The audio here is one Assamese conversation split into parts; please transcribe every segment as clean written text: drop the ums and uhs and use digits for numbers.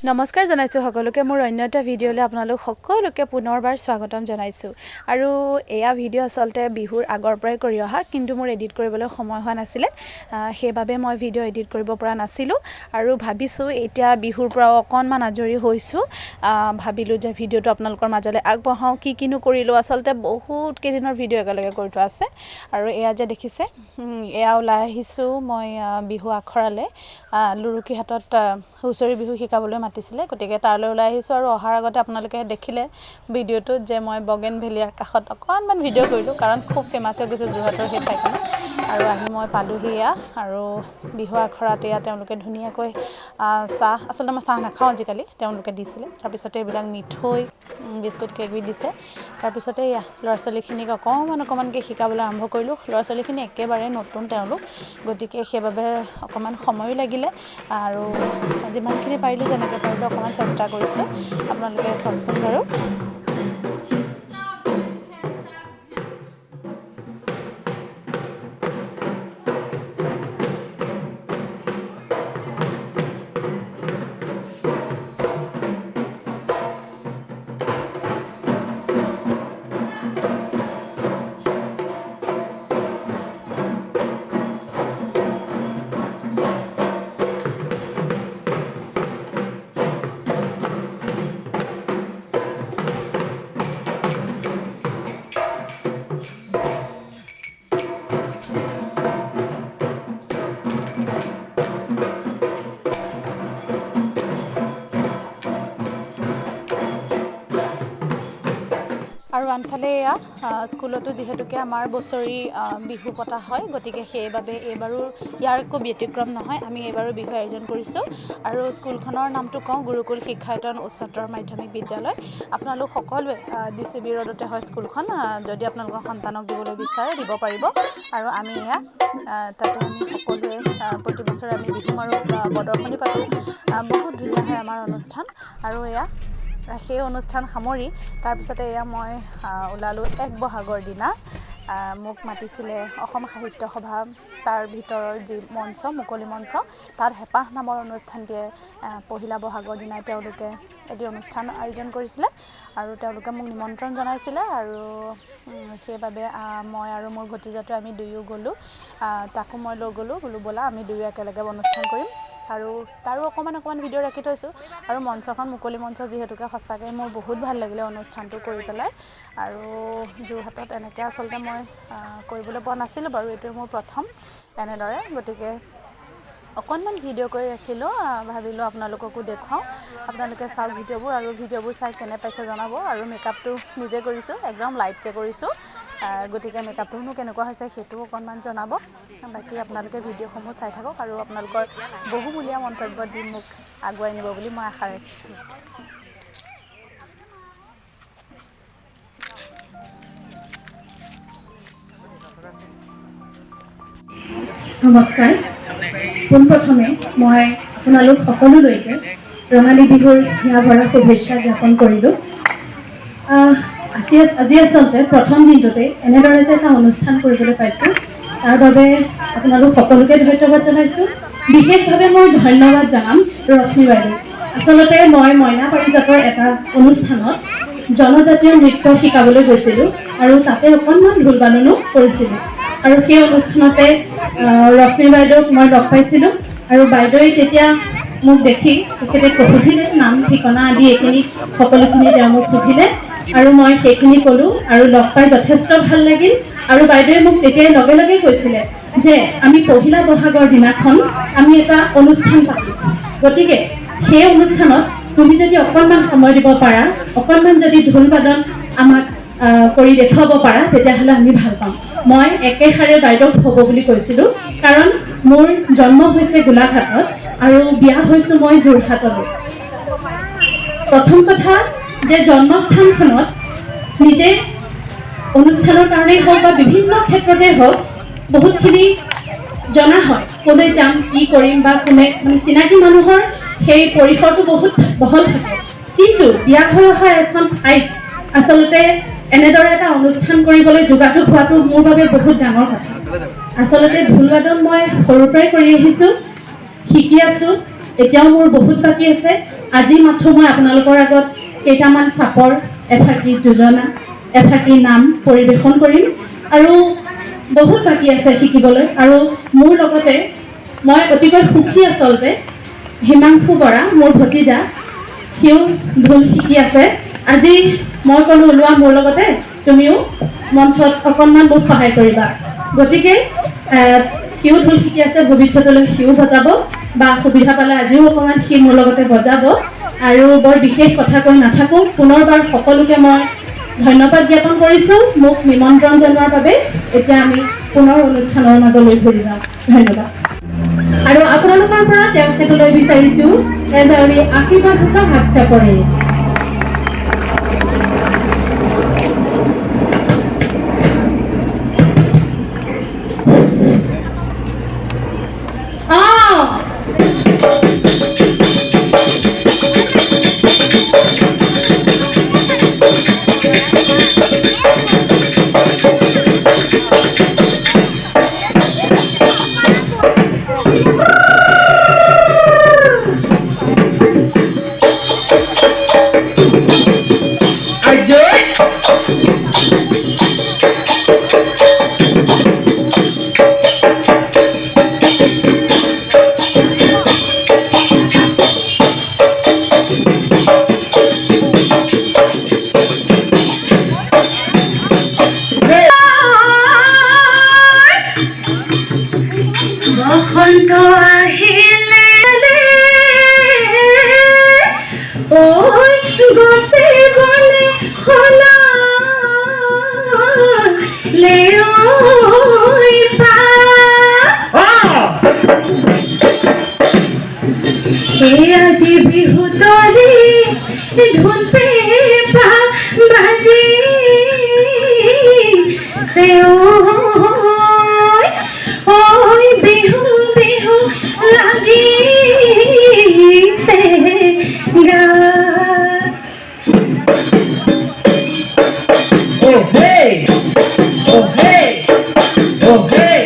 নমস্কাৰ জনাইছোঁ সকলোকে মোৰ অন্য এটা ভিডিঅ'লৈ আপোনালোক সকলোকে পুনৰবাৰ স্বাগতম জনাইছোঁ আৰু এয়া ভিডিঅ' আসলতে বিহুৰ আগৰ পৰাই কৰি অহা কিন্তু মোৰ এডিট কৰিবলৈ সময় হোৱা নাছিলে সেইবাবে মই ভিডিঅ' এডিট কৰিব পৰা নাছিলোঁ আৰু ভাবিছোঁ এতিয়া বিহুৰ পৰা অকণমান আজৰি হৈছোঁ ভাবিলোঁ যে ভিডিঅ'টো আপোনালোকৰ মাজলৈ আগবঢ়াওঁ কিনো কৰিলোঁ আসলতে বহুত কেইদিনৰ ভিডিঅ' একেলগে কৰি থোৱা আছে আৰু এয়া যে দেখিছে এয়া ওলাই আহিছোঁ মই বিহু আখৰালৈ লুৰুকি হাতত হুঁচৰি বিহু শিকাবলৈ মাতিছিলে গতিকে তালৈ ওলাই আহিছোঁ আৰু অহাৰ আগতে আপোনালোকে দেখিলে ভিডিঅ'টোত যে মই বগেনভেলিয়াৰ কাষত অকণমান ভিডিঅ' কৰিলোঁ কাৰণ খুব ফেমাছ হৈ গৈছে যোৰহাটৰ সেই ঠাইখন আৰু আহি মই পালোঁহি এয়া আৰু বিহু আখৰাত এয়া তেওঁলোকে ধুনীয়াকৈ চাহ আচলতে মই চাহ নাখাওঁ আজিকালি তেওঁলোকে দিছিলে তাৰপিছতে এইবিলাক মিঠৈ বিস্কুট কেকবি দিছে তাৰপিছতে এয়া ল'ৰা ছোৱালীখিনিক অকণমানকৈ শিকাবলৈ আৰম্ভ কৰিলোঁ ল'ৰা ছোৱালীখিনি একেবাৰে নতুন তেওঁলোক গতিকে সেইবাবে অকণমান সময়ো লাগিলে আৰু যিমানখিনি পাৰিলোঁ যেনেকৈ পাৰিলোঁ অকণমান চেষ্টা কৰিছোঁ আপোনালোকে চাওকচোন বাৰু আৰু আনফালে এয়া স্কুলতো যিহেতুকে আমাৰ বছৰি বিহু পতা হয় গতিকে সেইবাবে এইবাৰো ইয়াৰ একো ব্যতিক্ৰম নহয় আমি এইবাৰো বিহু আয়োজন কৰিছোঁ আৰু স্কুলখনৰ নামটো কওঁ গুৰুকুল শিক্ষায়তন উচ্চতৰ মাধ্যমিক বিদ্যালয় আপোনালোক সকলোৱে DCB ৰোডতে হয় স্কুলখন যদি আপোনালোকৰ সন্তানক দিবলৈ বিচাৰে দিব পাৰিব আৰু আমি এয়া তাতে আমি সকলোৱে প্ৰতি বছৰে আমি বিহু মাৰো প্ৰদৰ্শনী পাতোঁ বহুত ধুনীয়া হয় আমাৰ অনুষ্ঠান আৰু এয়া সেই অনুষ্ঠান সামৰি তাৰপিছতে এয়া মই ওলালোঁ এক বহাগৰ দিনা মোক মাতিছিলে অসম সাহিত্য সভা তাৰ ভিতৰৰ যি মঞ্চ মুকলি মঞ্চ তাত হেঁপাহ নামৰ অনুষ্ঠানটিয়ে পহিলা বহাগৰ দিনাই তেওঁলোকে এটি অনুষ্ঠান আয়োজন কৰিছিলে আৰু তেওঁলোকে মোক নিমন্ত্ৰণ জনাইছিলে আৰু সেইবাবে মই আৰু মোৰ ভতিজাটো আমি দুয়ো গ'লোঁ তাকো মই লৈ গ'লোঁ বোলো ব'লা আমি দুয়ো একেলগে অনুষ্ঠান কৰিম আৰু তাৰো অকণমান ভিডিঅ' ৰাখি থৈছোঁ আৰু মঞ্চখন মুকলি মঞ্চ যিহেতুকে সঁচাকৈ মোৰ বহুত ভাল লাগিলে অনুষ্ঠানটো কৰি পেলাই আৰু যোৰহাটত এনেকৈ আচলতে মই কৰিবলৈ পোৱা নাছিলোঁ বাৰু এইটোৱে মোৰ প্ৰথম এনেদৰে গতিকে অকণমান ভিডিঅ' কৰি ৰাখিলোঁ ভাবিলোঁ আপোনালোককো দেখুৱাওঁ আপোনালোকে চাওক ভিডিঅ'বোৰ আৰু ভিডিঅ'বোৰ চাই কেনে পাইছে জনাব আৰু মেকআপটো নিজে কৰিছোঁ একদম লাইটকৈ কৰিছোঁ গতিকে মেকআপটোনো কেনেকুৱা হৈছে সেইটোও অকণমান জনাব বাকী আপোনালোকে ভিডিঅ'সমূহ চাই থাকক আৰু আপোনালোকৰ বহুমূলীয়া মন্তব্য দি মোক আগুৱাই নিব বুলি মই আশা ৰাখিছোঁ নমস্কাৰ পোনপ্ৰথমে মই আপোনালোক সকলোলৈকে ৰঙালী বিহুৰ হিয়া ভৰা শুভেচ্ছা জ্ঞাপন কৰিলোঁ আজি আচলতে প্ৰথম দিনটোতে এনেদৰে যে এটা অনুষ্ঠান কৰিবলৈ পাইছোঁ তাৰ বাবে আপোনালোক সকলোকে ধন্যবাদ জনাইছোঁ বিশেষভাৱে মই ধন্যবাদ জনাম ৰশ্মি বাইদেউ আচলতে মই মইনা পাৰিজাতৰ এটা অনুষ্ঠানত জনজাতীয় নৃত্য শিকাবলৈ গৈছিলোঁ আৰু তাতে অকণমান ঢোল বাদনো কৰিছিলোঁ আৰু সেই অনুষ্ঠানতে ৰশ্মি বাইদেউক মই লগ পাইছিলোঁ আৰু বাইদেৱে তেতিয়া মোক দেখি তেখেতে সুধিলে নাম ঠিকনা আদি এইখিনি সকলোখিনি তেওঁ মোক সুধিলে আৰু মই সেইখিনি ক'লোঁ আৰু লগ পাই যথেষ্ট ভাল লাগিল আৰু বাইদেৱে মোক তেতিয়াই লগে লগে কৈছিলে যে আমি পহিলা বহাগৰ দিনাখন আমি এটা অনুষ্ঠান পাতিম গতিকে সেই অনুষ্ঠানত তুমি যদি অকণমান সময় দিব পাৰা অকণমান যদি ঢোল বাদন আমাক কৰি দেখুৱাব পাৰা তেতিয়াহ'লে আমি ভাল পাম মই একেষাৰে বাইদেউক হ'ব বুলি কৈছিলোঁ কাৰণ মোৰ জন্ম হৈছে গোলাঘাটত আৰু বিয়া হৈছোঁ মই যোৰহাটলৈ প্ৰথম কথা যে জন্মস্থানখনত নিজে অনুষ্ঠানৰ কাৰণেই হওক বা বিভিন্ন ক্ষেত্ৰতে হওক বহুতখিনি জনা হয় ক'লৈ যাম কি কৰিম বা কোনে মানে চিনাকি মানুহৰ সেই পৰিসৰটো বহুত বহল থাকে কিন্তু বিয়া হৈ অহা এখন ঠাইত আচলতে এনেদৰে এটা অনুষ্ঠান কৰিবলৈ যোগাযোগ হোৱাটো মোৰ বাবে বহুত ডাঙৰ কথা আচলতে ঢোল বাদন মই সৰুৰ পৰাই কৰি আহিছোঁ শিকি আছোঁ এতিয়াও মোৰ বহুত বাকি আছে আজি মাথো মই আপোনালোকৰ আগত কেইটামান চাপৰ এফাকি যোজনা এফাকি নাম পৰিৱেশন কৰিম আৰু বহুত বাকী আছে শিকিবলৈ আৰু মোৰ লগতে মই অতিকৈ সুখী আচলতে হিমাংশু বৰা মোৰ ভতিজা সিও ঢোল শিকি আছে আজি মই ক'লো ওলোৱা মোৰ লগতে তুমিও মঞ্চত অকণমান মোক সহায় কৰিবা গতিকে সিও ঢোল শিকি আছে ভৱিষ্যতলৈ সিও বজাব বা সুবিধা পালে আজিও অকণমান সি মোৰ লগতে বজাব আৰু বৰ বিশেষ কথা কৈ নাথাকোঁ পুনৰবাৰ সকলোকে মই ধন্যবাদ জ্ঞাপন কৰিছোঁ মোক নিমন্ত্ৰণ জনোৱাৰ বাবে এতিয়া আমি পুনৰ অনুষ্ঠানৰ মাজলৈ ঘূৰি যাওঁ ধন্যবাদ আৰু আপোনালোকৰ পৰা তেওঁক সেইটোলৈ বিচাৰিছোঁ এজনী আশীৰ্বাদ সঁচা হাত চাপৰি আজি বিহু তৰি ঢোল পেঁপা বাজি ঐ বিহু বিহু লাগিছে গাত Oh hey! Oh hey! Oh hey!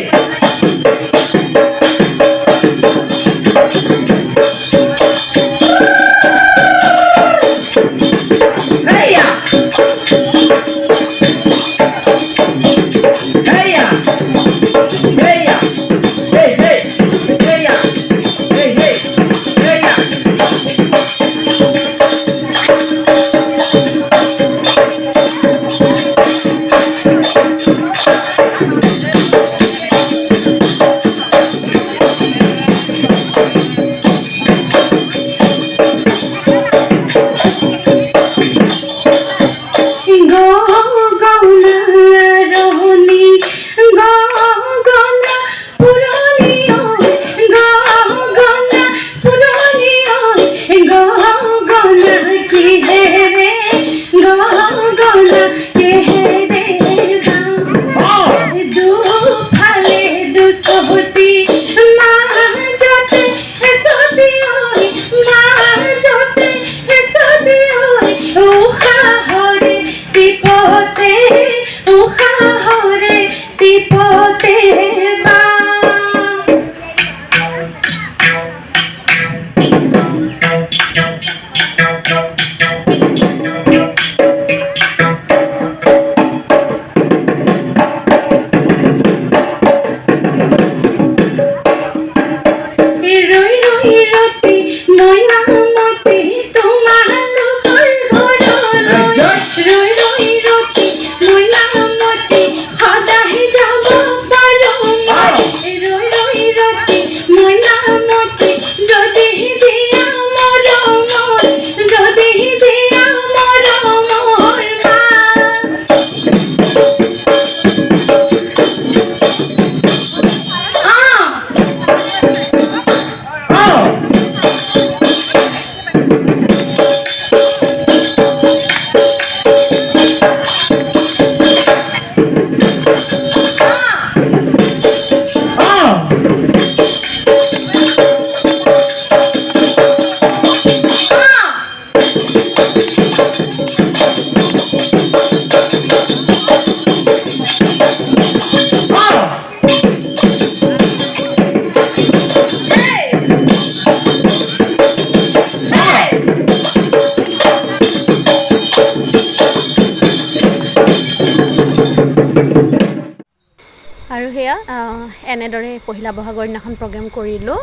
এয়া এনেদৰে পহিলা বহাগৰ দিনাখন প্ৰগ্ৰেম কৰিলোঁ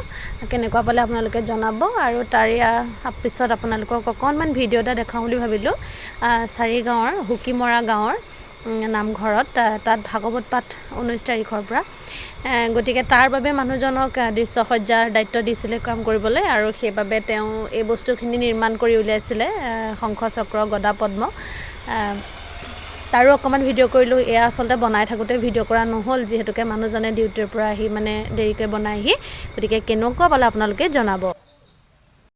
কেনেকুৱা পালে আপোনালোকে জনাব আৰু তাৰে পিছত আপোনালোকক অকণমান ভিডিঅ' এটা দেখাওঁ বুলি ভাবিলোঁ চাৰিগাঁৱৰ হুকিমৰা গাঁৱৰ নামঘৰত তাত ভাগৱত পাঠ 19 তাৰিখৰ পৰা গতিকে তাৰ বাবে মানুহজনক দৃশ্যসজ্জাৰ দায়িত্ব দিছিলে কাম কৰিবলৈ আৰু সেইবাবে তেওঁ এই বস্তুখিনি নিৰ্মাণ কৰি উলিয়াইছিলে শংখ চক্ৰ গদা পদ্ম তাৰো অকণমান ভিডিঅ' কৰিলোঁ এয়া আচলতে বনাই থাকোঁতে ভিডিঅ' কৰা নহ'ল যিহেতুকে মানুহজনে ডিউটিৰ পৰা আহি মানে দেৰিকৈ বনাইহি গতিকে কেনেকুৱা পালে আপোনালোকে জনাব